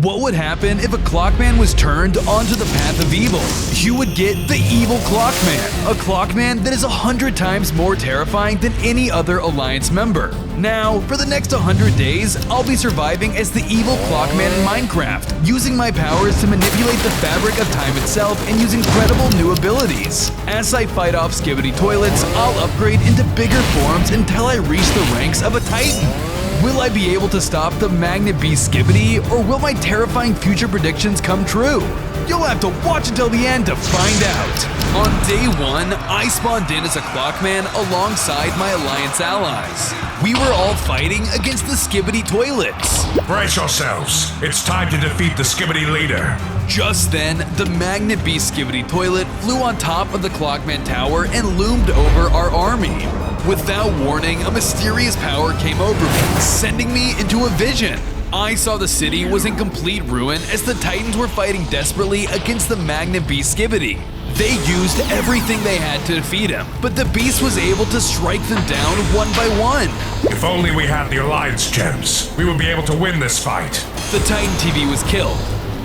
What would happen if a Clockman was turned onto the path of evil? You would get the Evil Clockman, a Clockman that is 100 times more terrifying than any other Alliance member. Now, for the next 100 days, I'll be surviving as the Evil Clockman in Minecraft, using my powers to manipulate the fabric of time itself and use incredible new abilities. As I fight off Skibidi toilets, I'll upgrade into bigger forms until I reach the ranks of a Titan. Will I be able to stop the Magnet Beast Skibidi, or will my terrifying future predictions come true? You'll have to watch until the end to find out. On day 1, I spawned in as a Clockman alongside my Alliance allies. We were all fighting against the Skibidi toilets. Brace yourselves. It's time to defeat the Skibidi leader. Just then, the Magnet Beast Skibidi toilet flew on top of the Clockman tower and loomed over our army. Without warning, a mysterious power came over me, sending me into a vision. I saw the city was in complete ruin as the Titans were fighting desperately against the Magnet Beast Skibidi. They used everything they had to defeat him, but the beast was able to strike them down one by one. If only we had the Alliance gems, we would be able to win this fight. The Titan TV was killed.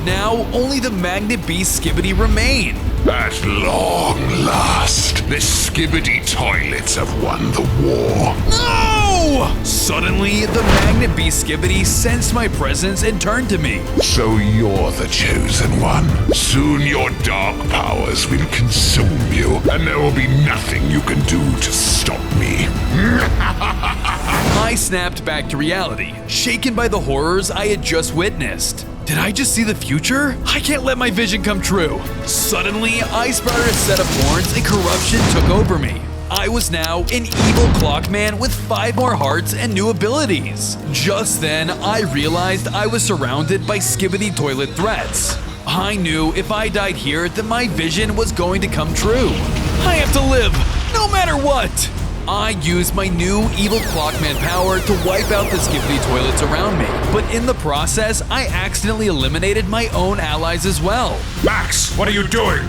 Now, only the Magnet Beast Skibidi remain. At long last, the Skibidi toilets have won the war. No! Suddenly, the Magnet Beast Skibidi sensed my presence and turned to me. So you're the chosen one. Soon your dark powers will consume you, and there will be nothing you can do to stop me. I snapped back to reality, shaken by the horrors I had just witnessed. Did I just see the future? I can't let my vision come true. Suddenly, I sprouted a set of horns and corruption took over me. I was now an evil Clockman with 5 more hearts and new abilities. Just then, I realized I was surrounded by Skibidi toilet threats. I knew if I died here that my vision was going to come true. I have to live, no matter what! I used my new Evil Clockman power to wipe out the Skibidi toilets around me, but in the process, I accidentally eliminated my own allies as well. Max, what are you doing?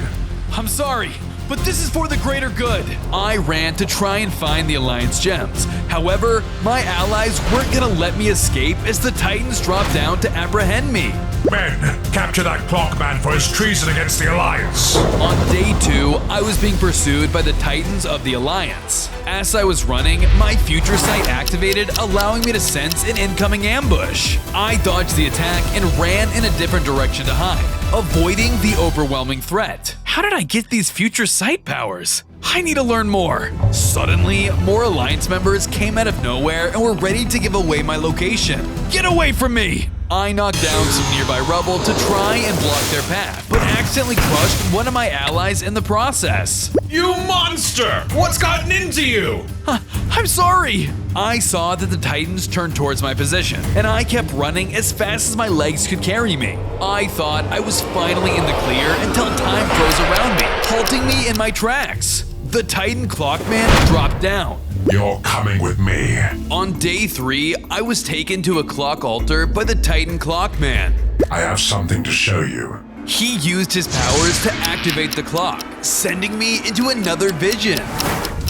I'm sorry, but this is for the greater good. I ran to try and find the Alliance gems. However, my allies weren't gonna let me escape as the Titans dropped down to apprehend me. Men, capture that Clockman for his treason against the Alliance. On day 2, I was being pursued by the Titans of the Alliance. As I was running, my future sight activated, allowing me to sense an incoming ambush. I dodged the attack and ran in a different direction to hide, avoiding the overwhelming threat. How did I get these future sight powers? I need to learn more. Suddenly, more Alliance members came out of nowhere and were ready to give away my location. Get away from me! I knocked down some nearby rubble to try and block their path, but accidentally crushed one of my allies in the process. You monster! What's gotten into you? I'm sorry! I saw that the Titans turned towards my position, and I kept running as fast as my legs could carry me. I thought I was finally in the clear until time froze around me, halting me in my tracks. The Titan Clockman dropped down. You're coming with me. On day 3, I was taken to a clock altar by the Titan Clockman. I have something to show you. He used his powers to activate the clock, sending me into another vision.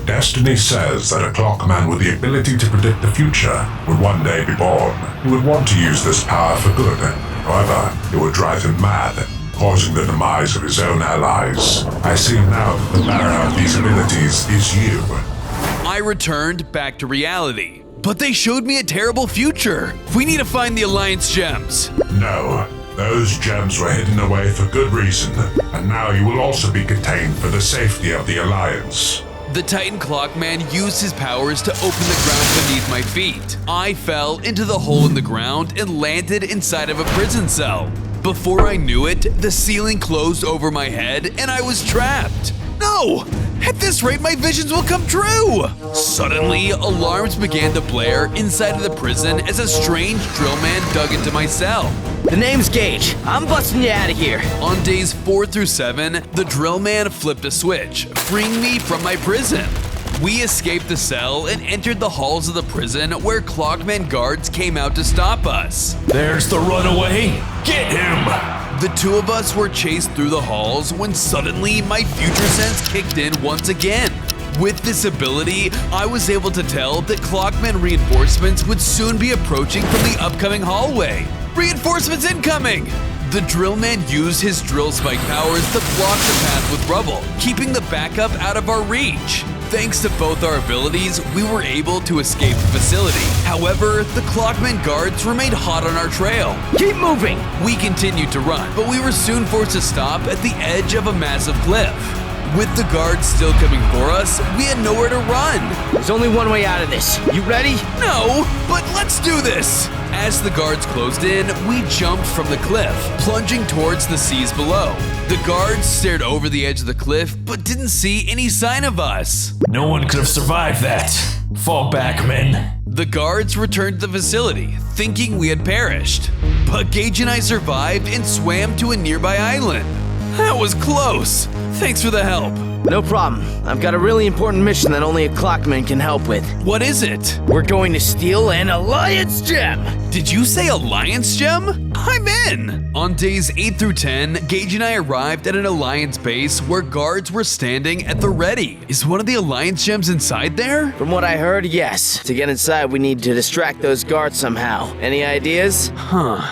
Destiny says that a Clockman with the ability to predict the future would one day be born. He would want to use this power for good. However, it would drive him mad, causing the demise of his own allies. I see now that the bearer of these abilities is you. I returned back to reality, but they showed me a terrible future. We need to find the Alliance gems. No, those gems were hidden away for good reason, and now you will also be contained for the safety of the Alliance. The Titan Clockman used his powers to open the ground beneath my feet. I fell into the hole in the ground and landed inside of a prison cell. Before I knew it, the ceiling closed over my head and I was trapped. No! At this rate, my visions will come true! Suddenly, alarms began to blare inside of the prison as a strange drill man dug into my cell. The name's Gage. I'm busting you out of here. On days 4 through 7, the drill man flipped a switch, freeing me from my prison. We escaped the cell and entered the halls of the prison where Clockman guards came out to stop us. There's the runaway. Get him! The two of us were chased through the halls when suddenly my future sense kicked in once again. With this ability, I was able to tell that Clockman reinforcements would soon be approaching from the upcoming hallway. Reinforcements incoming! The drill man used his drill spike powers to block the path with rubble, keeping the backup out of our reach. Thanks to both our abilities, we were able to escape the facility. However, the Clockman guards remained hot on our trail. Keep moving! We continued to run, but we were soon forced to stop at the edge of a massive cliff. With the guards still coming for us, we had nowhere to run. There's only one way out of this. You ready? No, but let's do this! As the guards closed in, we jumped from the cliff, plunging towards the seas below. The guards stared over the edge of the cliff, but didn't see any sign of us. No one could have survived that. Fall back, men. The guards returned to the facility, thinking we had perished. But Gage and I survived and swam to a nearby island. That was close. Thanks for the help. No problem. I've got a really important mission that only a Clockman can help with. What is it? We're going to steal an Alliance Gem! Did you say Alliance Gem? I'm in! On days 8 through 10, Gage and I arrived at an Alliance base where guards were standing at the ready. Is one of the Alliance Gems inside there? From what I heard, yes. To get inside, we need to distract those guards somehow. Any ideas?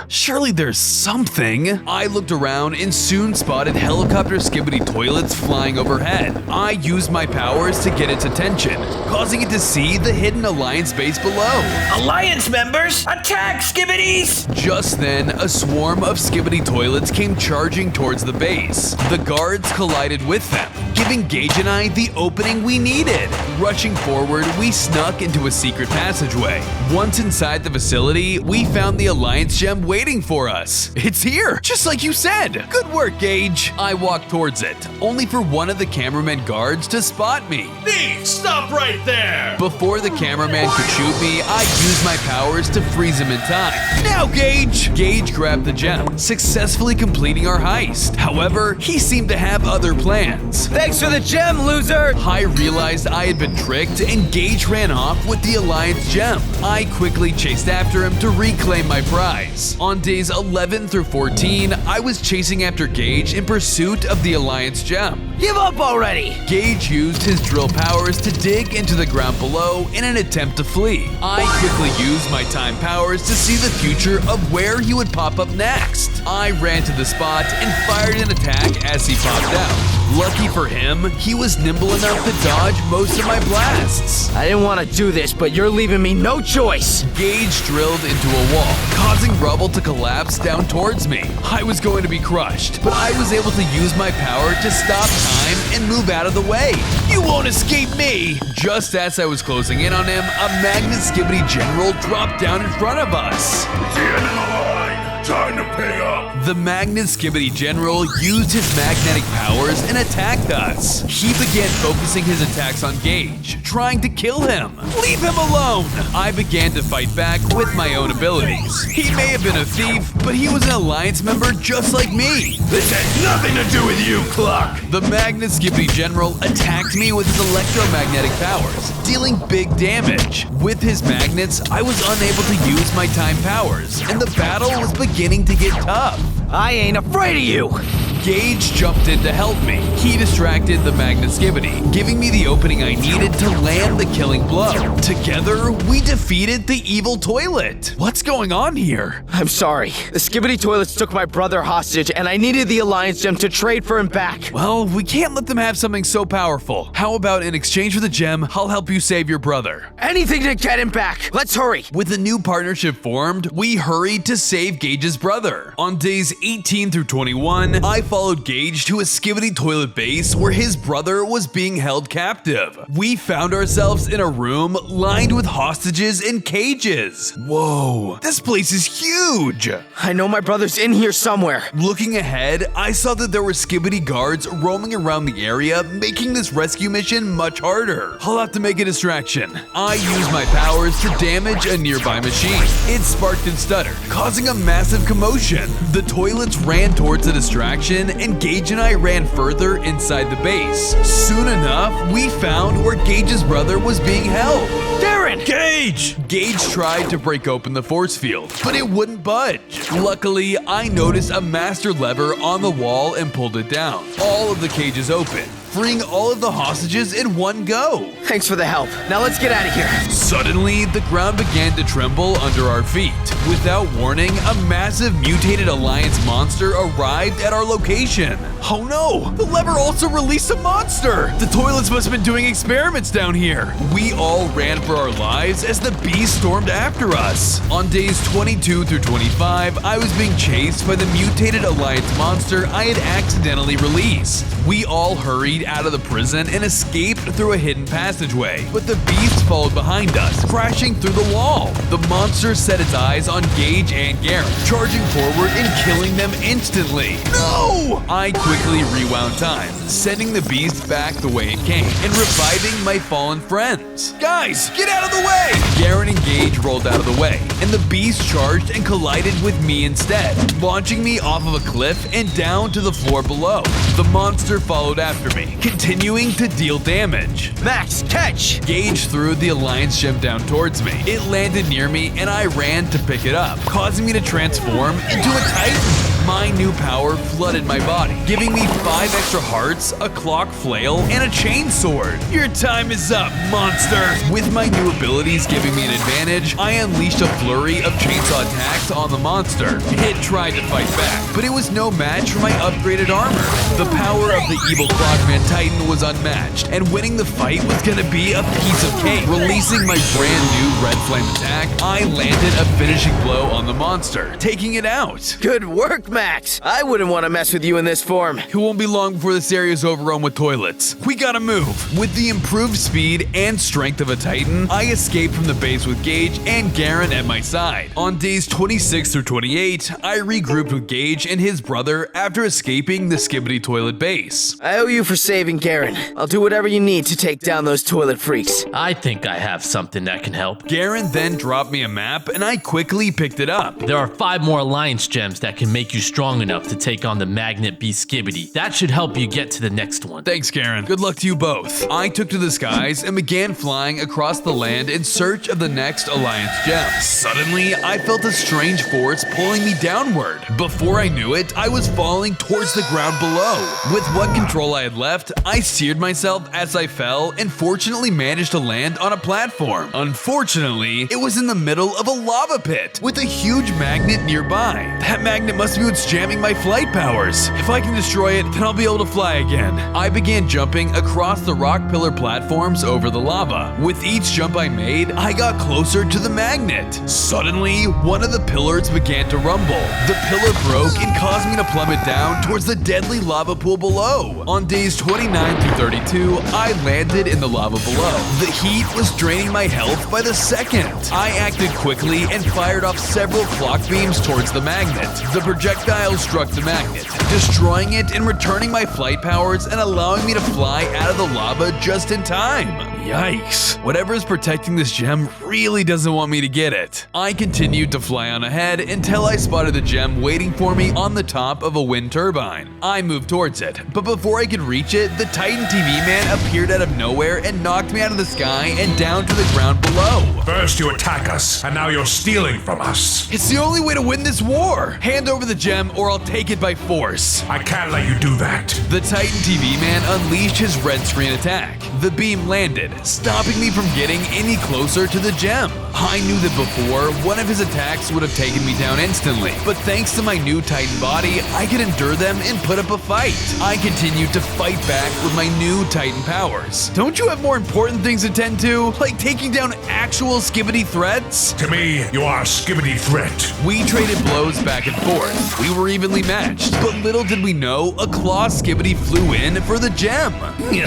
Surely there's something. I looked around and soon spotted helicopter Skibidi toilets flying overhead. I used my powers to get its attention, causing it to see the hidden Alliance base below. Alliance members, attack, Skibidis! Just then, a swarm of Skibidi toilets came charging towards the base. The guards collided with them, giving Gage and I the opening we needed. Rushing forward, we snuck into a secret passageway. Once inside the facility, we found the Alliance Gem waiting for us. It's here, just like you said. Good work, Gage. I walked towards it, only for one of the cameraman guards to spot me. Thief, stop right there! Before the cameraman could shoot me, I used my powers to freeze him in time. Now, Gage! Gage grabbed the gem, successfully completing our heist. However, he seemed to have other plans. Thanks for the gem, loser! I realized I had been tricked and Gage ran off with the Alliance Gem. I quickly chased after him to reclaim my prize. On days 11 through 14, I was chasing after Gage in pursuit of the Alliance Gem. Give up already! Gage used his drill powers to dig into the ground below in an attempt to flee. I quickly used my time powers to see the future of where he would pop up next. I ran to the spot and fired an attack as he popped out. Lucky for him, he was nimble enough to dodge most of my blasts. I didn't want to do this, but you're leaving me no choice! Gage drilled into a wall, causing rubble to collapse down towards me. I was going to be crushed, but I was able to use my power to stop time and move out of the way. You won't escape me! Just as I was closing in on him, a Magnet Skibidi general dropped down in front of us. It's the end of the line. Time to pay up. The Magnet Skibidi general used his magnetic powers and attacked us. He began focusing his attacks on Gage, trying to kill him. Leave him alone! I began to fight back with my own abilities. He may have been a thief, but he was an Alliance member just like me. This has nothing to do with you, Clock. The Magnet Skibidi general attacked me with his electromagnetic powers, dealing big damage. With his magnets, I was unable to use my time powers, and the battle was beginning to get tough. I ain't afraid of you! Gage jumped in to help me. He distracted the Magnet Skibidi, giving me the opening I needed to land the killing blow. Together, we defeated the evil toilet. What's going on here? I'm sorry. The Skibidi toilets took my brother hostage, and I needed the Alliance Gem to trade for him back. Well, we can't let them have something so powerful. How about in exchange for the gem, I'll help you save your brother? Anything to get him back! Let's hurry! With a new partnership formed, we hurried to save Gage's brother. On days 18 through 21, I followed Gage to a Skibidi toilet base where his brother was being held captive. We found ourselves in a room lined with hostages and cages. Whoa, this place is huge! I know my brother's in here somewhere. Looking ahead, I saw that there were Skibidi guards roaming around the area, making this rescue mission much harder. I'll have to make a distraction. I used my powers to damage a nearby machine. It sparked and stuttered, causing a massive commotion. The toilets ran towards the distraction, and Gage and I ran further inside the base. Soon enough, we found where Gage's brother was being held. Darren! Gage! Gage tried to break open the force field, but it wouldn't budge. Luckily, I noticed a master lever on the wall and pulled it down. All of the cages opened. freeing all of the hostages in one go. Thanks for the help. Now let's get out of here. Suddenly, the ground began to tremble under our feet. Without warning, a massive mutated Alliance monster arrived at our location. Oh no! The lever also released a monster! The toilets must have been doing experiments down here. We all ran for our lives as the beast stormed after us. On days 22 through 25, I was being chased by the mutated Alliance monster I had accidentally released. We all hurried out of the prison and escaped through a hidden passageway, but the beast followed behind us, crashing through the wall. The monster set its eyes on Gage and Garrett, charging forward and killing them instantly. No! I quickly rewound time, sending the beast back the way it came, and reviving my fallen friends. Guys, get out of the way! Garrett and Gage rolled out of the way, and the beast charged and collided with me instead, launching me off of a cliff and down to the floor below. The monster followed after me, continuing to deal damage. Max, catch! Gage threw the Alliance gem down towards me. It landed near me, and I ran to pick it up, causing me to transform into a Titan. My new power flooded my body, giving me 5 extra hearts, a clock flail, and a chain sword. Your time is up, monster! With my new abilities giving me an advantage, I unleashed a flurry of chainsaw attacks on the monster. It tried to fight back, but it was no match for my upgraded armor. The power of the Evil Clockman Titan was unmatched, and winning the fight was gonna be a piece of cake. Releasing my brand new red flame attack, I landed a finishing blow on the monster, taking it out. Good work, Max. I wouldn't want to mess with you in this form. It won't be long before this area is overrun with toilets. We gotta move. With the improved speed and strength of a Titan, I escaped from the base with Gage and Garen at my side. On days 26 through 28, I regrouped with Gage and his brother after escaping the Skibidi toilet base. I owe you for saving Garen. I'll do whatever you need to take down those toilet freaks. I think I have something that can help. Garen then dropped me a map and I quickly picked it up. There are 5 more Alliance gems that can make you strong enough to take on the Magnet Beast Skibidi. That should help you get to the next one. Thanks, Garen. Good luck to you both. I took to the skies and began flying across the land in search of the next Alliance gem. Suddenly, I felt a strange force pulling me downward. Before I knew it, I was falling towards the ground below. With what control I had left, I steered myself as I fell and fortunately managed to land on a platform. Unfortunately, it was in the middle of a lava pit with a huge magnet nearby. That magnet must be what's jamming my flight powers. If I can destroy it, then I'll be able to fly again. I began jumping across the rock pillar platforms over the lava. With each jump I made, I got closer to the magnet. Suddenly, one of the pillars began to rumble. The pillar broke and caused me to plummet down towards the deadly lava pool below. On days 29 through 32, I landed in the lava below. The heat was draining my health by the second. I acted quickly and fired off several clock beams towards the magnet. The projectile struck the magnet, destroying it and returning my flight powers and allowing me to fly out of the lava just in time. Yikes. Whatever is protecting this gem really doesn't want me to get it. I continued to fly on ahead until I spotted the gem waiting for me on the top of a wind turbine. I moved towards it, but before I could reach it, the Titan TV man appeared out of nowhere and knocked me out of the sky and down to the ground below. First you attack us, and now you're stealing from us. It's the only way to win this war. Hand over the gem or I'll take it by force. I can't let you do that. The Titan TV man unleashed his red screen attack. The beam landed, stopping me from getting any closer to the gem. I knew that before, one of his attacks would have taken me down instantly, but thanks to my new Titan body, I could endure them and put up a fight. I continued to fight back with my new Titan powers. Don't you have more important things to tend to, like taking down actual Skibidi threats? To me, you are a Skibidi threat. We traded blows back and forth. We were evenly matched, but little did we know, a claw Skibidi flew in for the gem.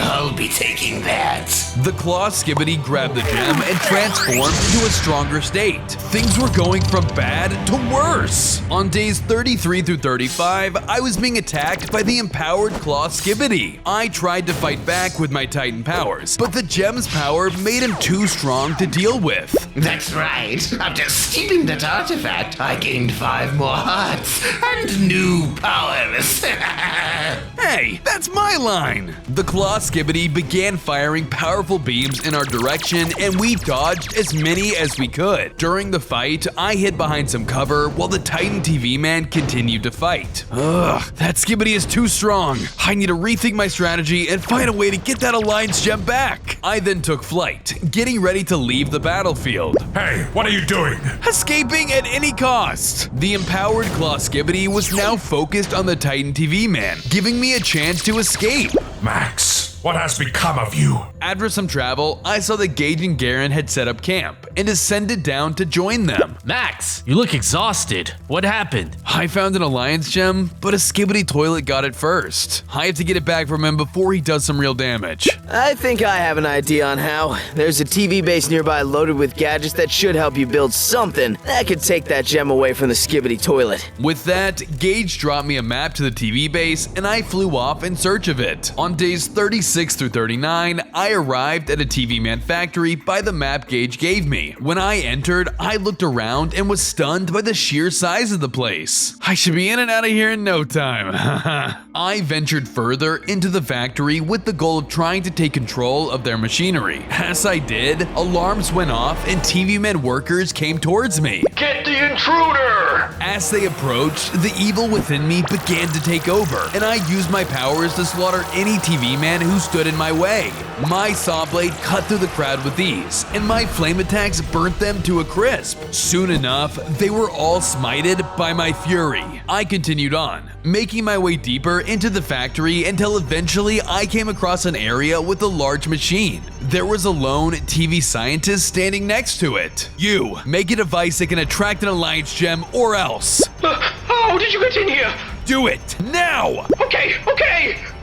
I'll be taking that. The claw Skibidi grabbed the gem and transformed into a stronger state. Things were going from bad to worse. On days 33 through 35, I was being attacked by the empowered claw Skibidi. I tried to fight back with my Titan powers, but the gem's power made him too strong to deal with. That's right. After stealing that artifact, I gained 5 more hearts and new powers. Hey, that's my line! The Claw Skibidi began firing powerful beams in our direction, and we dodged as many as we could. During the fight, I hid behind some cover while the Titan TV man continued to fight. Ugh, that Skibidi is too strong. I need to rethink my strategy and find a way to get that Alliance gem back. I then took flight, getting ready to leave the battlefield. Hey, what are you doing? Escaping at any cost! The empowered Claw Skibidi was now focused on the Titan TV man, giving me a chance to escape. Max, what has become of you? After some travel, I saw that Gage and Garen had set up camp and descended down to join them. Max, you look exhausted. What happened? I found an Alliance gem, but a Skibidi toilet got it first. I have to get it back from him before he does some real damage. I think I have an idea on how. There's a TV base nearby loaded with gadgets that should help you build something that could take that gem away from the Skibidi toilet. With that, Gage dropped me a map to the TV base and I flew off in search of it. On days 36 through 39, I arrived at a TV man factory by the map Gage gave me. When I entered, I looked around and was stunned by the sheer size of the place. I should be in and out of here in no time. I ventured further into the factory with the goal of trying to take control of their machinery. As I did, alarms went off and TV man workers came towards me. Get the intruder! As they approached, the evil within me began to take over, and I used my powers to slaughter any TV man who stood in my way. My saw blade cut through the crowd with ease, and my flame attacks burnt them to a crisp. Soon enough, they were all smited by my fury. I continued on, making my way deeper into the factory until eventually I came across an area with a large machine. There was a lone TV scientist standing next to it. You, make a device that can attract an Alliance gem or else. How did you get in here? Do it, now! Okay.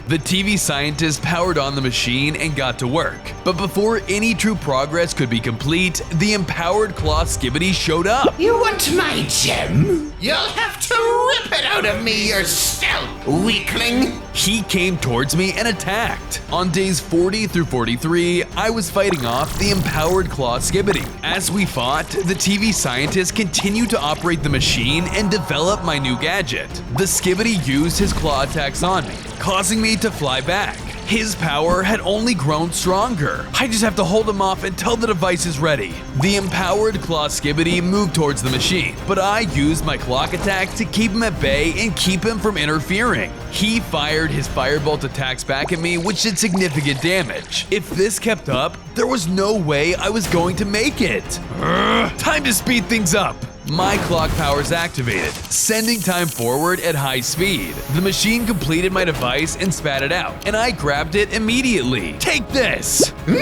The TV scientist powered on the machine and got to work. But before any true progress could be complete, the empowered Claw Skibidi showed up. You want my gem? You'll have to rip it out of me yourself, weakling. He came towards me and attacked. On days 40 through 43, I was fighting off the empowered Claw Skibidi. As we fought, the TV scientist continued to operate the machine and develop my new gadget. The Skibidi used his claw attacks on me, causing me to fly back. His power had only grown stronger. I just have to hold him off until the device is ready. The empowered Claw Skibidi moved towards the machine, but I used my clock attack to keep him at bay and keep him from interfering. He fired his firebolt attacks back at me, which did significant damage. If this kept up, there was no way I was going to make it. Time to speed things up. My clock powers activated, sending time forward at high speed. The machine completed my device and spat it out, and I grabbed it immediately. Take this! No!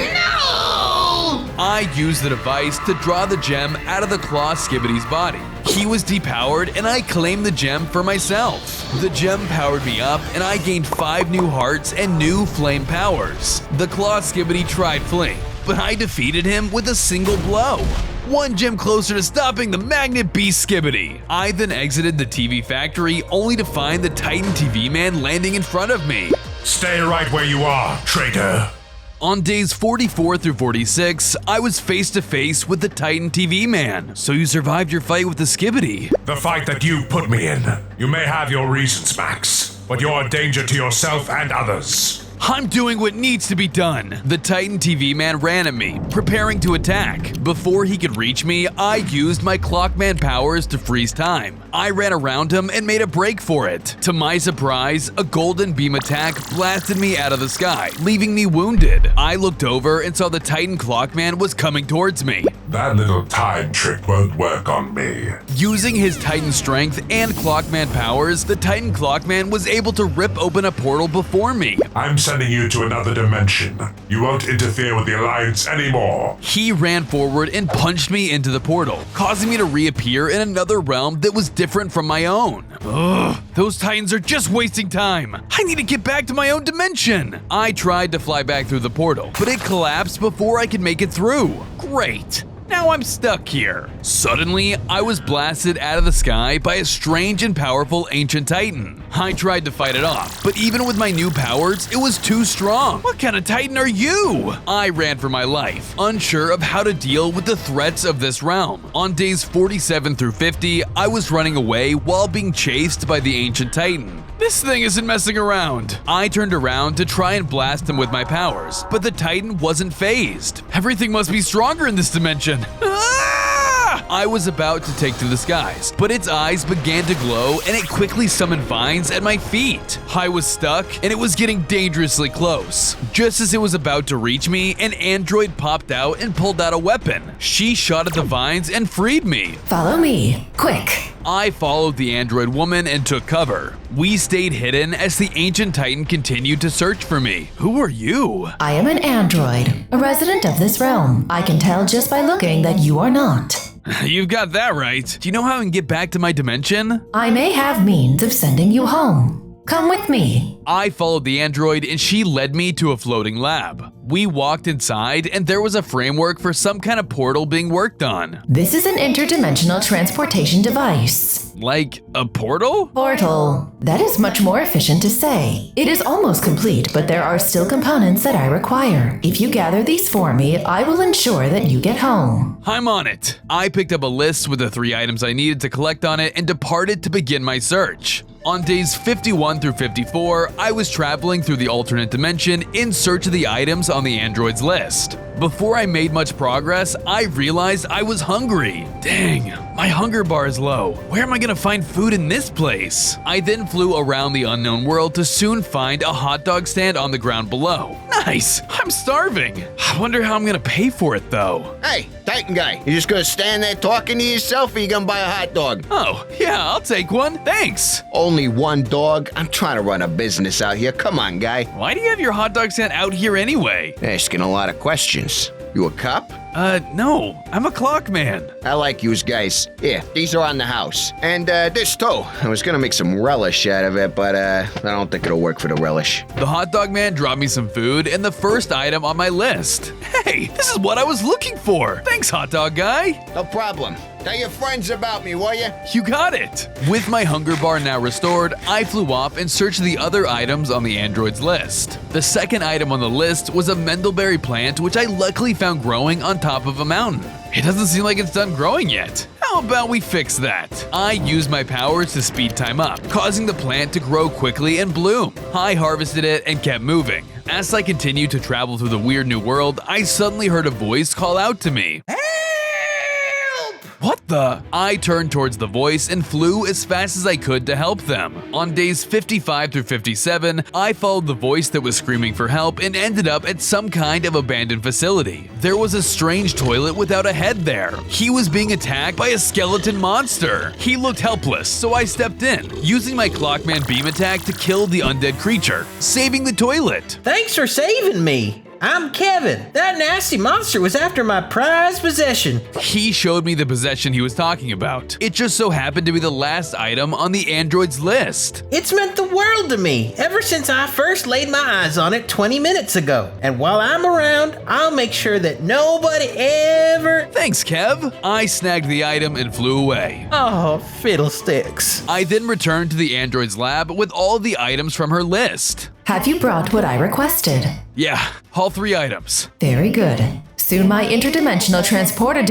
I used the device to draw the gem out of the Claw Skibidi's body. He was depowered, and I claimed the gem for myself. The gem powered me up, and I gained 5 new hearts and new flame powers. The Claw Skibidi tried fleeing, but I defeated him with a single blow. 1 gem closer to stopping the Magnet Beast Skibidi. I then exited the TV factory only to find the Titan TV man landing in front of me. Stay right where you are, traitor. On days 44 through 46, I was face to face with the Titan TV man. So you survived your fight with the Skibidi. The fight that you put me in. You may have your reasons, Max, but you're a danger to yourself and others. I'm doing what needs to be done. The Titan TV man ran at me, preparing to attack. Before he could reach me, I used my Clockman powers to freeze time. I ran around him and made a break for it. To my surprise, a golden beam attack blasted me out of the sky, leaving me wounded. I looked over and saw the Titan Clockman was coming towards me. That little time trick won't work on me. Using his Titan strength and Clockman powers, the Titan Clockman was able to rip open a portal before me. I'm sending you to another dimension. You won't interfere with the Alliance anymore. He ran forward and punched me into the portal, causing me to reappear in another realm that was different from my own. Ugh, those Titans are just wasting time. I need to get back to my own dimension. I tried to fly back through the portal, but it collapsed before I could make it through. Great. Now I'm stuck here. Suddenly, I was blasted out of the sky by a strange and powerful ancient titan. I tried to fight it off, but even with my new powers, it was too strong. What kind of titan are you? I ran for my life, unsure of how to deal with the threats of this realm. On days 47 through 50, I was running away while being chased chased by the Ancient Titan. This thing isn't messing around. I turned around to try and blast him with my powers, but the Titan wasn't phased. Everything must be stronger in this dimension. I was about to take to the skies, but its eyes began to glow and it quickly summoned vines at my feet. I was stuck and it was getting dangerously close. Just as it was about to reach me, an android popped out and pulled out a weapon. She shot at the vines and freed me. Follow me, quick. I followed the android woman and took cover. We stayed hidden as the Ancient Titan continued to search for me. Who are you? I am an android, a resident of this realm. I can tell just by looking that you are not. You've got that right. Do you know how I can get back to my dimension? I may have means of sending you home. Come with me. I followed the android and she led me to a floating lab. We walked inside and there was a framework for some kind of portal being worked on. This is an interdimensional transportation device. Like a portal? Portal. That is much more efficient to say. It is almost complete, but there are still components that I require. If you gather these for me, I will ensure that you get home. I'm on it. I picked up a list with the 3 items I needed to collect on it and departed to begin my search. On days 51 through 54, I was traveling through the alternate dimension in search of the items on the android's list. Before I made much progress, I realized I was hungry. Dang, my hunger bar is low. Where am I gonna find food in this place? I then flew around the unknown world to soon find a hot dog stand on the ground below. Nice, I'm starving. I wonder how I'm gonna pay for it though. Hey, Titan guy, you just gonna stand there talking to yourself or you gonna buy a hot dog? Oh, yeah, I'll take one, thanks. Only one dog? I'm trying to run a business out here. Come on, guy. Why do you have your hot dog stand out here anyway? Asking a lot of questions. You a cop? No, I'm a Clockman. I like yous guys. Here, these are on the house. And, this too. I was gonna make some relish out of it, but, I don't think it'll work for the relish. The hot dog man dropped me some food and the first item on my list. Hey, this is what I was looking for. Thanks, hot dog guy. No problem. Tell your friends about me, will ya? You got it. With my hunger bar now restored, I flew off and searched the other items on the android's list. The second item on the list was a Mendelberry plant, which I luckily found growing on top of a mountain. It doesn't seem like it's done growing yet. How about we fix that? I used my powers to speed time up, causing the plant to grow quickly and bloom. I harvested it and kept moving. As I continued to travel through the weird new world, I suddenly heard a voice call out to me. What the? I turned towards the voice and flew as fast as I could to help them. On days 55 through 57, I followed the voice that was screaming for help and ended up at some kind of abandoned facility. There was a strange toilet without a head there. He was being attacked by a skeleton monster. He looked helpless, so I stepped in, using my Clockman beam attack to kill the undead creature, saving the toilet. Thanks for saving me. I'm Kevin. That nasty monster was after my prized possession. He showed me the possession he was talking about. It just so happened to be the last item on the android's list. It's meant the world to me ever since I first laid my eyes on it 20 minutes ago. And while I'm around, I'll make sure that nobody ever... Thanks, Kev. I snagged the item and flew away. Oh, fiddlesticks. I then returned to the android's lab with all the items from her list. Have you brought what I requested? Yeah, all 3 items. Very good. Soon my interdimensional transporter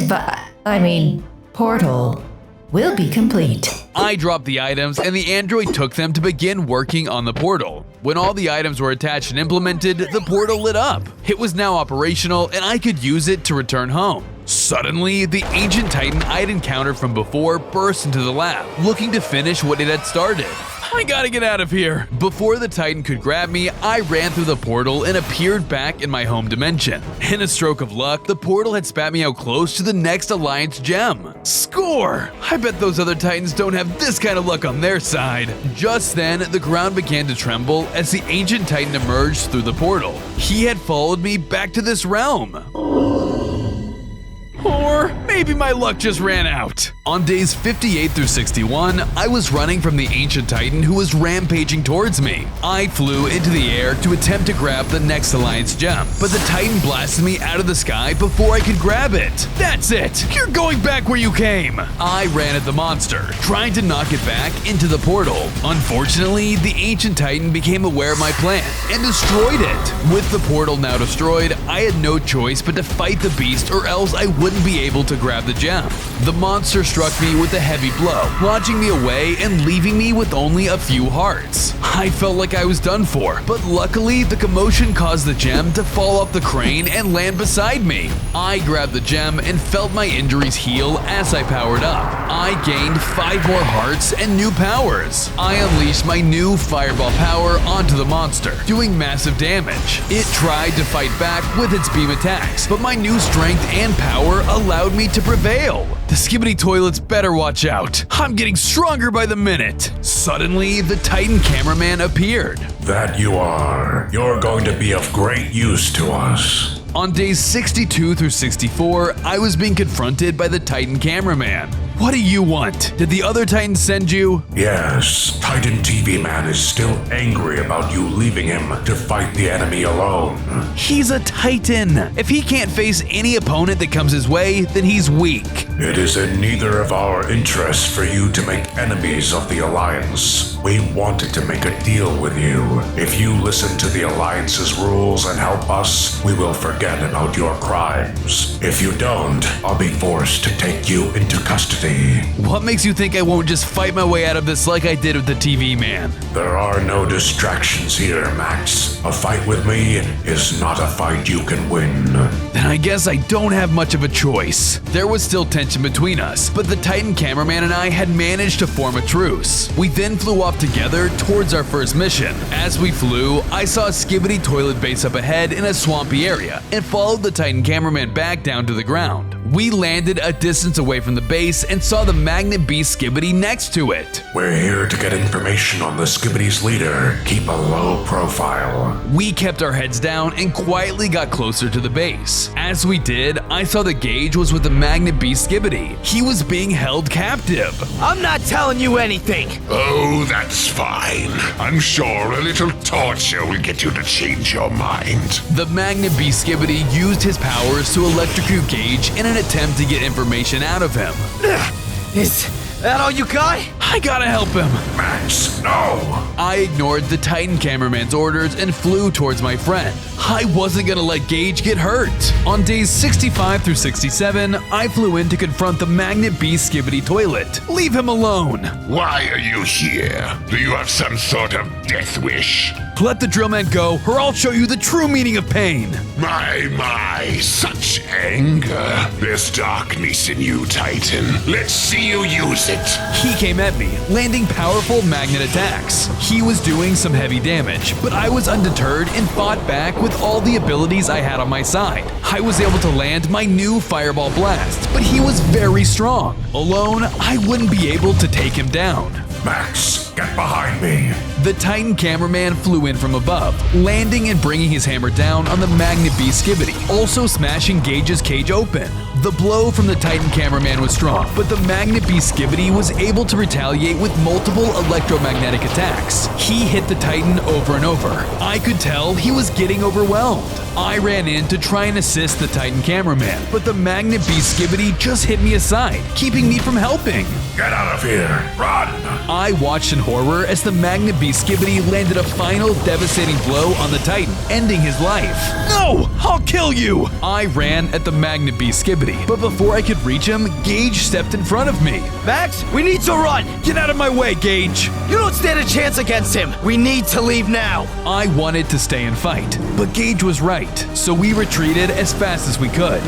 portal will be complete. I dropped the items and the android took them to begin working on the portal. When all the items were attached and implemented, the portal lit up. It was now operational and I could use it to return home. Suddenly, the ancient titan I had encountered from before burst into the lab, looking to finish what it had started. I gotta get out of here. Before the titan could grab me, I ran through the portal and appeared back in my home dimension. In a stroke of luck, the portal had spat me out close to the next Alliance gem. Score! I bet those other titans don't have this kind of luck on their side. Just then, the ground began to tremble as the ancient titan emerged through the portal. He had followed me back to this realm. Or maybe my luck just ran out. On days 58 through 61, I was running from the ancient titan who was rampaging towards me. I flew into the air to attempt to grab the next Alliance gem, but the titan blasted me out of the sky before I could grab it. That's it! You're going back where you came! I ran at the monster, trying to knock it back into the portal. Unfortunately, the ancient titan became aware of my plan and destroyed it. With the portal now destroyed, I had no choice but to fight the beast or else I wouldn't be able to grab the gem. The monster struck me with a heavy blow, launching me away and leaving me with only a few hearts. I felt like I was done for, but luckily the commotion caused the gem to fall off the crane and land beside me. I grabbed the gem and felt my injuries heal as I powered up. I gained 5 more hearts and new powers. I unleashed my new fireball power onto the monster, doing massive damage. It tried to fight back with its beam attacks, but my new strength and power allowed me to prevail. The Skibidi toilets better watch out. I'm getting stronger by the minute. Suddenly, the Titan cameraman appeared. That you are. You're going to be of great use to us. On days 62 through 64, I was being confronted by the Titan cameraman. What do you want? Did the other Titans send you? Yes, Titan TV Man is still angry about you leaving him to fight the enemy alone. He's a Titan. If he can't face any opponent that comes his way, then he's weak. It is in neither of our interests for you to make enemies of the Alliance. We wanted to make a deal with you. If you listen to the Alliance's rules and help us, we will forget about your crimes. If you don't, I'll be forced to take you into custody. What makes you think I won't just fight my way out of this like I did with the TV man? There are no distractions here, Max. A fight with me is not a fight you can win. Then I guess I don't have much of a choice. There was still tension between us, but the Titan cameraman and I had managed to form a truce. We then flew off together towards our first mission. As we flew, I saw a Skibidi toilet base up ahead in a swampy area and followed the Titan cameraman back down to the ground. We landed a distance away from the base and saw the Magnet Beast Skibidi next to it. We're here to get information on the Skibidi's leader. Keep a low profile. We kept our heads down and quietly got closer to the base. As we did, I saw that Gage was with the Magnet Beast Skibidi. He was being held captive. I'm not telling you anything. Oh, that's fine. I'm sure a little torture will get you to change your mind. The Magnet Beast Skibidi used his powers to electrocute Gage in an attempt to get information out of him. Is that all you got? I gotta help him. Max, no! I ignored the Titan cameraman's orders and flew towards my friend. I wasn't gonna let Gage get hurt. On days 65 through 67, I flew in to confront the Magnet Beast Skibidi toilet. Leave him alone. Why are you here? Do you have some sort of death wish? Let the drill man go, or I'll show you the true meaning of pain. My, such anger. There's darkness in you, Titan. Let's see you use it. He came at me, landing powerful magnet attacks. He was doing some heavy damage, but I was undeterred and fought back with all the abilities I had on my side. I was able to land my new fireball blast, but he was very strong. Alone, I wouldn't be able to take him down. Max, get behind me. The Titan cameraman flew in from above, landing and bringing his hammer down on the Magnet Beast Skibidi, also smashing Gage's cage open. The blow from the Titan cameraman was strong, but the Magnet Beast Skibidi was able to retaliate with multiple electromagnetic attacks. He hit the Titan over and over. I could tell he was getting overwhelmed. I ran in to try and assist the Titan cameraman, but the Magnet Beast Skibidi just hit me aside, keeping me from helping. Get out of here. Run. I watched in horror as the Magnet Beast Skibidi landed a final devastating blow on the Titan, ending his life. No! I'll kill you! I ran at the Magnet Beast Skibidi, but before I could reach him, Gage stepped in front of me. Max, we need to run! Get out of my way, Gage! You don't stand a chance against him! We need to leave now! I wanted to stay and fight, but Gage was right, so we retreated as fast as we could.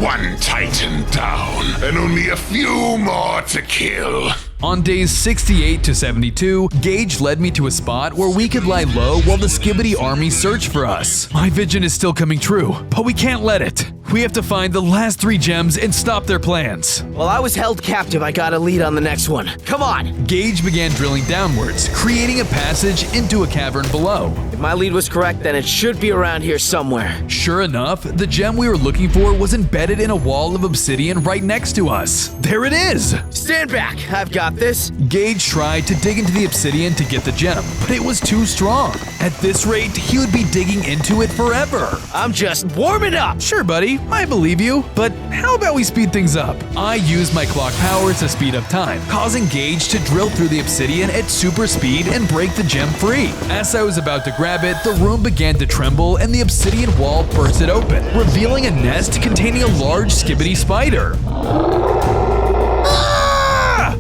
One Titan down, and only a few more to kill. On days 68 to 72, Gage led me to a spot where we could lie low while the Skibidi army searched for us. My vision is still coming true, but we can't let it. We have to find the last 3 gems and stop their plans. While I was held captive, I got a lead on the next one. Come on! Gage began drilling downwards, creating a passage into a cavern below. If my lead was correct, then it should be around here somewhere. Sure enough, the gem we were looking for was embedded in a wall of obsidian right next to us. There it is! Stand back! I've got this. Gage tried to dig into the obsidian to get the gem, but it was too strong. At this rate, he would be digging into it forever. I'm just warming up! Sure, buddy. I believe you, but how about we speed things up? I used my clock powers to speed up time, causing Gage to drill through the obsidian at super speed and break the gem free. As I was about to grab it, the room began to tremble and the obsidian wall bursted open, revealing a nest containing a large skibidi spider.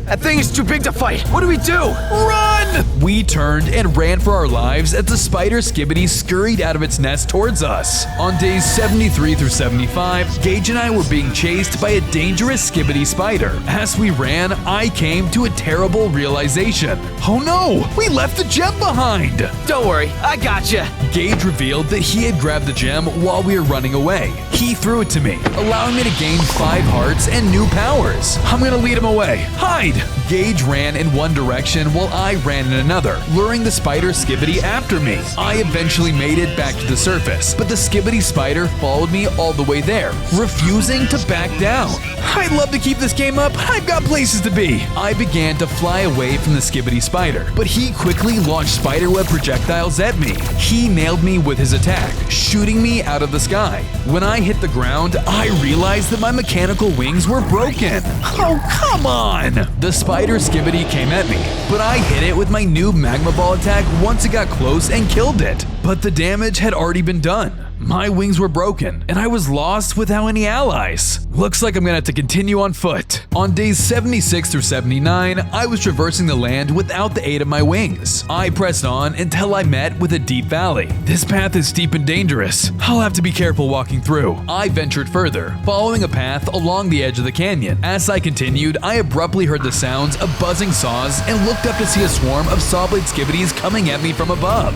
That thing is too big to fight. What do we do? Run! We turned and ran for our lives as the spider skibidi scurried out of its nest towards us. On days 73 through 75, Gage and I were being chased by a dangerous skibidi spider. As we ran, I came to a terrible realization. Oh no! We left the gem behind! Don't worry, I gotcha. Gage revealed that he had grabbed the gem while we were running away. He threw it to me, allowing me to gain 5 hearts and new powers. I'm gonna lead him away. Hide! Gage ran in one direction while I ran in another, luring the spider skibidi after me. I eventually made it back to the surface, but the skibidi spider followed me all the way there, refusing to back down. I'd love to keep this game up. I've got places to be. I began to fly away from the skibidi spider, but he quickly launched spiderweb projectiles at me. He nailed me with his attack, shooting me out of the sky. When I hit the ground, I realized that my mechanical wings were broken. Oh, come on! The spider skibidi came at me, but I hit it with my new magma ball attack once it got close and killed it. But the damage had already been done. My wings were broken, and I was lost without any allies. Looks like I'm gonna have to continue on foot. On days 76 through 79, I was traversing the land without the aid of my wings. I pressed on until I met with a deep valley. This path is steep and dangerous. I'll have to be careful walking through. I ventured further, following a path along the edge of the canyon. As I continued, I abruptly heard the sounds of buzzing saws and looked up to see a swarm of sawblade skibidis coming at me from above.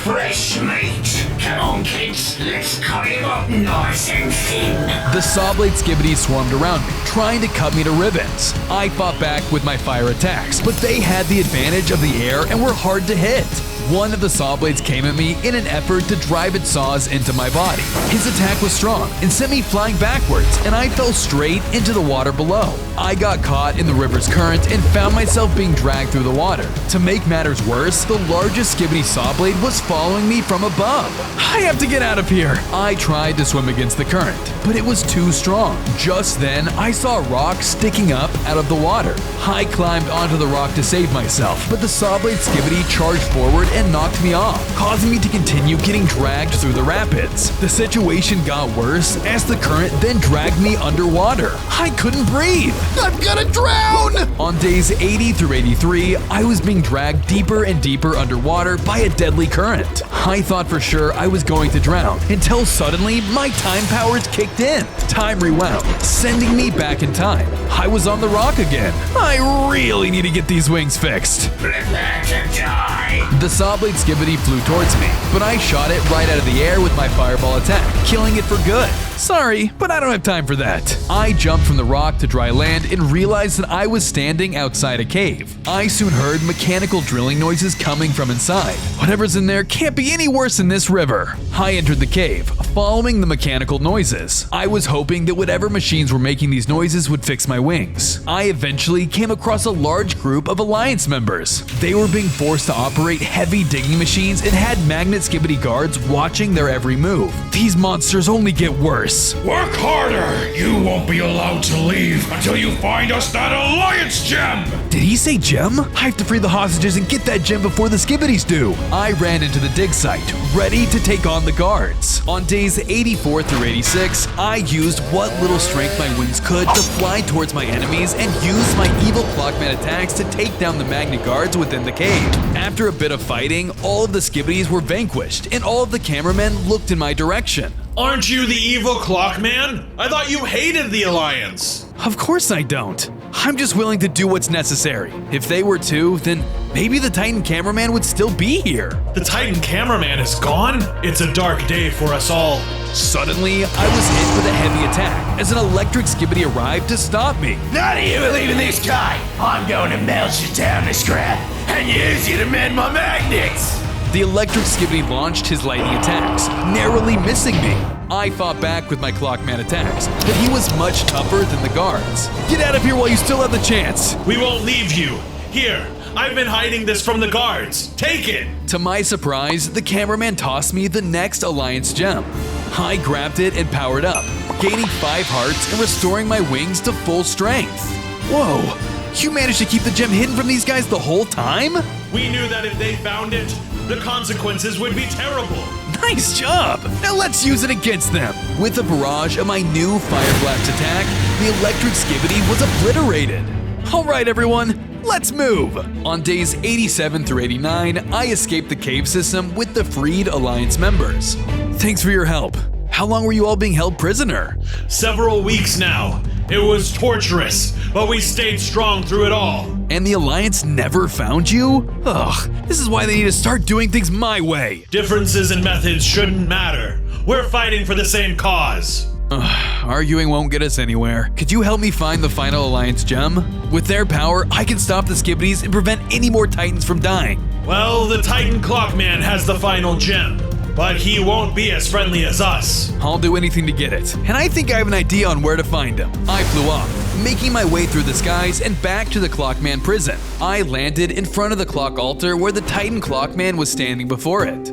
Fresh meat. Come on, kids. Let's cut him up nice and thin. The sawblade skibidis swarmed around me, trying to cut me to ribbons. I fought back with my fire attacks, but they had the advantage of the air and were hard to hit. One of the saw blades came at me in an effort to drive its saws into my body. His attack was strong and sent me flying backwards, and I fell straight into the water below. I got caught in the river's current and found myself being dragged through the water. To make matters worse, the largest skibidi saw blade was following me from above. I have to get out of here. I tried to swim against the current, but it was too strong. Just then, I saw a rock sticking up out of the water. I climbed onto the rock to save myself, but the saw blade skibidi charged forward and knocked me off, causing me to continue getting dragged through the rapids. The situation got worse as the current then dragged me underwater. I couldn't breathe. I'm gonna drown! On days 80 through 83, I was being dragged deeper and deeper underwater by a deadly current. I thought for sure I was going to drown, until suddenly my time powers kicked in. Time rewound, sending me back in time. I was on the rock again. I really need to get these wings fixed. Prepare to die. The sawblade skibidi flew towards me, but I shot it right out of the air with my fireball attack, killing it for good. Sorry, but I don't have time for that. I jumped from the rock to dry land and realized that I was standing outside a cave. I soon heard mechanical drilling noises coming from inside. Whatever's in there can't be any worse than this river. I entered the cave, following the mechanical noises. I was hoping that whatever machines were making these noises would fix my wings. I eventually came across a large group of Alliance members. They were being forced to operate heavy digging machines and had Magnet Skibidi guards watching their every move. These monsters only get worse. Work harder! You won't be allowed to leave until you find us that Alliance gem! Did he say gem? I have to free the hostages and get that gem before the Skibidis do. I ran into the dig site, ready to take on the guards. On days 84 through 86, I used what little strength my wings could to fly towards my enemies and use my Evil Clockman attacks to take down the Magnet guards within the cave. After a bit of fighting, all of the Skibidis were vanquished, and all of the cameramen looked in my direction. Aren't you the Evil Clockman? I thought you hated the Alliance. Of course I don't. I'm just willing to do what's necessary. If they were too, then maybe the Titan cameraman would still be here. The Titan cameraman is gone? It's a dark day for us all. Suddenly, I was hit with a heavy attack as an electric skibidi arrived to stop me. None of you are leaving this guy. I'm going to melt you down to scrap and use you to mend my magnets. The electric skibidi launched his lightning attacks, narrowly missing me. I fought back with my Clockman attacks, but he was much tougher than the guards. Get out of here while you still have the chance. We won't leave you. Here, I've been hiding this from the guards. Take it. To my surprise, the cameraman tossed me the next Alliance gem. I grabbed it and powered up, gaining 5 hearts and restoring my wings to full strength. Whoa, you managed to keep the gem hidden from these guys the whole time? We knew that if they found it, the consequences would be terrible. Nice job! Now let's use it against them. With a barrage of my new Fire Blast attack, the electric Skibidi was obliterated. Alright everyone, let's move! On days 87 through 89, I escaped the cave system with the freed Alliance members. Thanks for your help. How long were you all being held prisoner? Several weeks now. It was torturous, but we stayed strong through it all. And the Alliance never found you? Ugh, this is why they need to start doing things my way. Differences in methods shouldn't matter. We're fighting for the same cause. Arguing won't get us anywhere. Could you help me find the final Alliance gem? With their power, I can stop the Skibidis and prevent any more Titans from dying. Well, the Titan Clockman has the final gem, but he won't be as friendly as us. I'll do anything to get it, and I think I have an idea on where to find him. I flew off, making my way through the skies and back to the Clockman prison. I landed in front of the clock altar where the Titan Clockman was standing before it.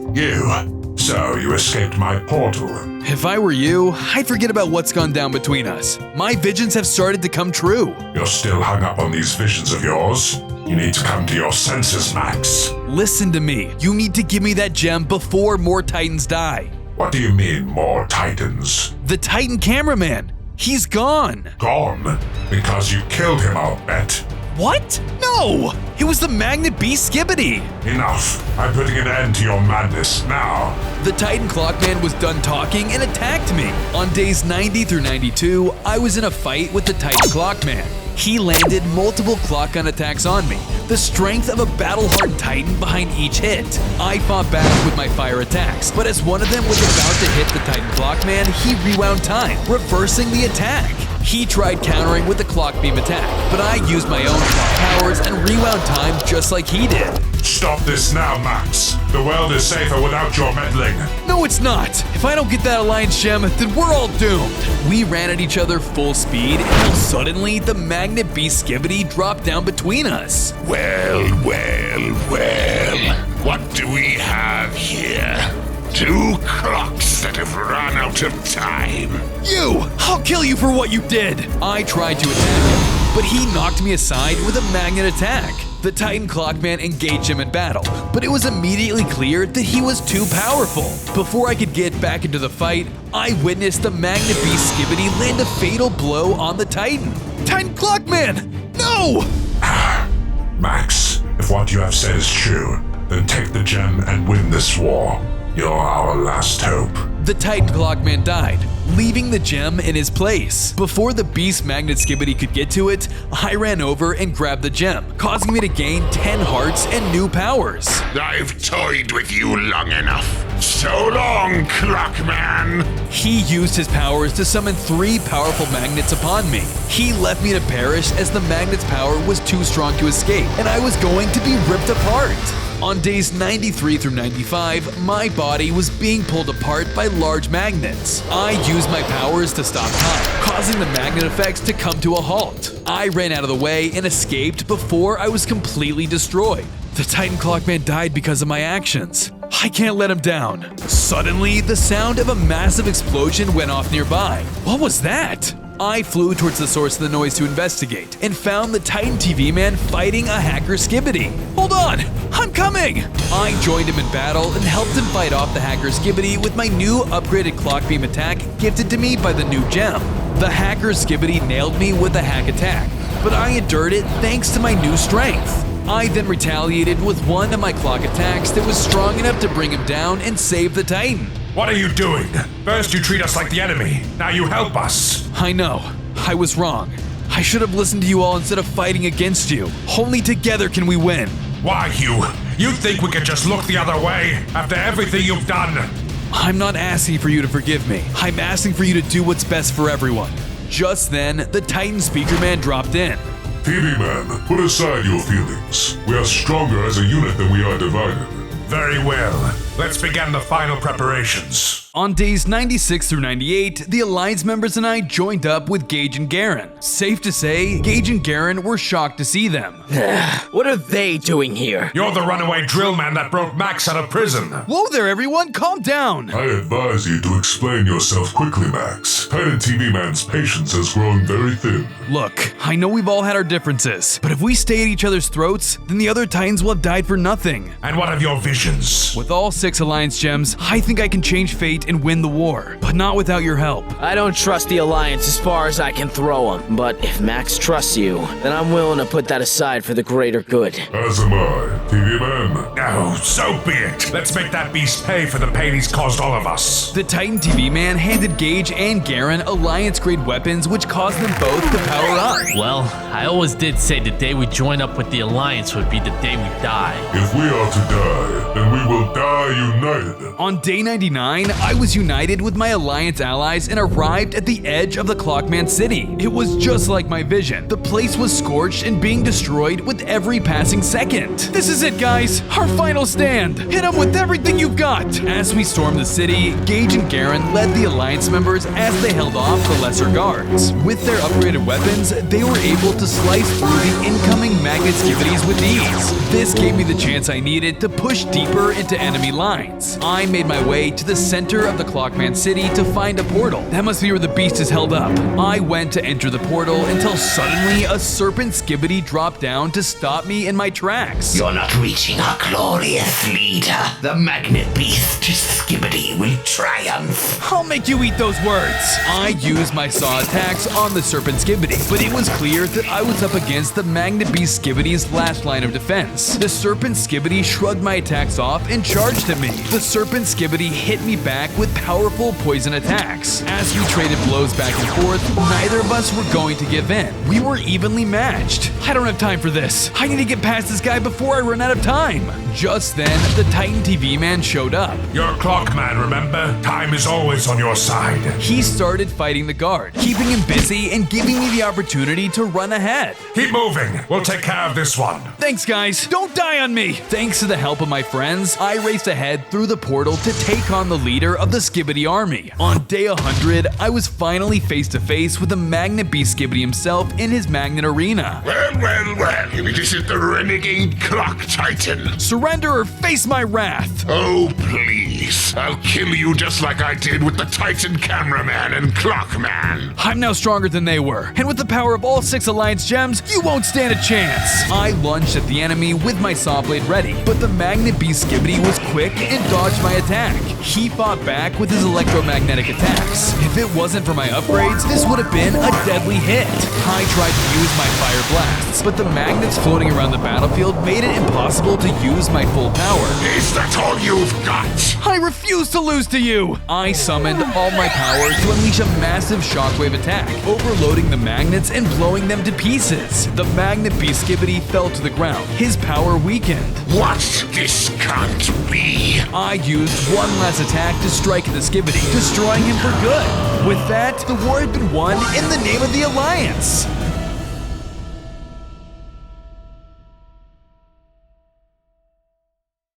So you escaped my portal. If I were you, I'd forget about what's gone down between us. My visions have started to come true. You're still hung up on these visions of yours? You need to come to your senses, Max. Listen to me. You need to give me that gem before more Titans die. What do you mean, more Titans? The Titan cameraman. He's gone. Gone? Because you killed him, I'll bet. What? No! It was the Magnet Beast Skibidi! Enough. I'm putting an end to your madness now. The Titan Clockman was done talking and attacked me. On days 90 through 92, I was in a fight with the Titan Clockman. He landed multiple clock gun attacks on me, the strength of a battle-hardened Titan behind each hit. I fought back with my fire attacks, but as one of them was about to hit the Titan Clockman, he rewound time, reversing the attack. He tried countering with the clock beam attack, but I used my own clock powers and rewound time just like he did. Stop this now, Max. The world is safer without your meddling. No, it's not. If I don't get that Alliance gem, then we're all doomed. We ran at each other full speed, and suddenly the Magnet Beast Skibidi dropped down between us. Well. What do we have here? 2 clocks that have run out of time. You! I'll kill you for what you did! I tried to attack him, but he knocked me aside with a magnet attack. The Titan Clockman engaged him in battle, but it was immediately clear that he was too powerful. Before I could get back into the fight, I witnessed the Magnet Beast Skibidi land a fatal blow on the Titan. Titan Clockman! No! Max, if what you have said is true, then take the gem and win this war. You're our last hope. The Titan Clockman died, leaving the gem in his place. Before the Beast Magnet Skibidi could get to it, I ran over and grabbed the gem, causing me to gain 10 hearts and new powers. I've toyed with you long enough. So long, Clockman! He used his powers to summon 3 powerful magnets upon me. He left me to perish as the magnet's power was too strong to escape, and I was going to be ripped apart. On days 93 through 95, my body was being pulled apart by large magnets. I used my powers to stop time, causing the magnet effects to come to a halt. I ran out of the way and escaped before I was completely destroyed. The Titan Clockman died because of my actions. I can't let him down. Suddenly, the sound of a massive explosion went off nearby. What was that? I flew towards the source of the noise to investigate and found the Titan TV man fighting a hacker Skibidi. Hold on, I'm coming! I joined him in battle and helped him fight off the hacker Skibidi with my new upgraded clock beam attack gifted to me by the new gem. The hacker Skibidi nailed me with a hack attack, but I endured it thanks to my new strength. I then retaliated with one of my clock attacks that was strong enough to bring him down and save the Titan. What are you doing? First you treat us like the enemy, now you help us. I know, I was wrong. I should have listened to you all instead of fighting against you. Only together can we win. Why, you think we could just look the other way after everything you've done? I'm not asking for you to forgive me. I'm asking for you to do what's best for everyone. Just then, the Titan Speaker Man dropped in. TV Man, put aside your feelings. We are stronger as a unit than we are divided. Very well. Let's begin the final preparations. On days 96 through 98, the Alliance members and I joined up with Gage and Garen. Safe to say, Gage and Garen were shocked to see them. What are they doing here? You're the runaway drill man that broke Max out of prison. Whoa there, everyone, calm down. I advise you to explain yourself quickly, Max. Titan TV Man's patience has grown very thin. Look, I know we've all had our differences, but if we stay at each other's throats, then the other Titans will have died for nothing. And what of your visions? With all 6 Alliance gems, I think I can change fate and win the war, but not without your help. I don't trust the Alliance as far as I can throw them, but if Max trusts you, then I'm willing to put that aside for the greater good. As am I, TV Man. Oh, so be it. Let's make that beast pay for the pain he's caused all of us. The Titan TV Man handed Gage and Garen Alliance-grade weapons which caused them both to power up. Well, I always did say the day we join up with the Alliance would be the day we die. If we are to die, then we will die united. On day 99, I was united with my Alliance allies and arrived at the edge of the Clockman city. It was just like my vision. The place was scorched and being destroyed with every passing second. This is it, guys. Our final stand. Hit them with everything you've got. As we stormed the city, Gage and Garen led the Alliance members as they held off the lesser guards. With their upgraded weapons, they were able to slice through the incoming Magnet Skibidis with ease. This gave me the chance I needed to push deeper into enemy lines. I made my way to the center of the Clockman city to find a portal. That must be where the beast is held up. I went to enter the portal until suddenly a serpent Skibidi dropped down to stop me in my tracks. You're not reaching our glorious leader. The Magnet Beast Skibidi will triumph. I'll make you eat those words. I used my saw attacks on the serpent Skibidi, but it was clear that I was up against the Magnet Beast Skibidi's last line of defense. The serpent Skibidi shrugged my attacks off and charged at me. The serpent Skibidi hit me back with powerful poison attacks. As we traded blows back and forth, neither of us were going to give in. We were evenly matched. I don't have time for this. I need to get past this guy before I run out of time. Just then, the Titan TV Man showed up. You're Clockman, remember? Time is always on your side. He started fighting the guard, keeping him busy and giving me the opportunity to run ahead. Keep moving. We'll take care of this one. Thanks, guys. Don't die on me. Thanks to the help of my friends, I raced ahead through the portal to take on the leader of the Skibidi army. On day 100, I was finally face to face with the Magnet Beast Skibidi himself in his Magnet Arena. Well, this is the renegade Clock Titan. Surrender or face my wrath. Oh, please. I'll kill you just like I did with the Titan Cameraman and Clockman. I'm now stronger than they were, and with the power of all 6 Alliance gems, you won't stand a chance. I lunged at the enemy with my saw blade ready, but the Magnet Beast Skibidi was quick and dodged my attack. He fought back with his electromagnetic attacks. If it wasn't for my upgrades, this would have been a deadly hit. I tried to use my fire blasts, but the magnets floating around the battlefield made it impossible to use my full power. Is that all you've got? I refuse to lose to you! I summoned all my power to unleash a massive shockwave attack, overloading the magnets and blowing them to pieces. The Magnet Beast Skibidi fell to the ground, his power weakened. What? This can't be. I used one last attack to strike at the Skibidi, destroying him for good. With that, the war had been won in the name of the Alliance.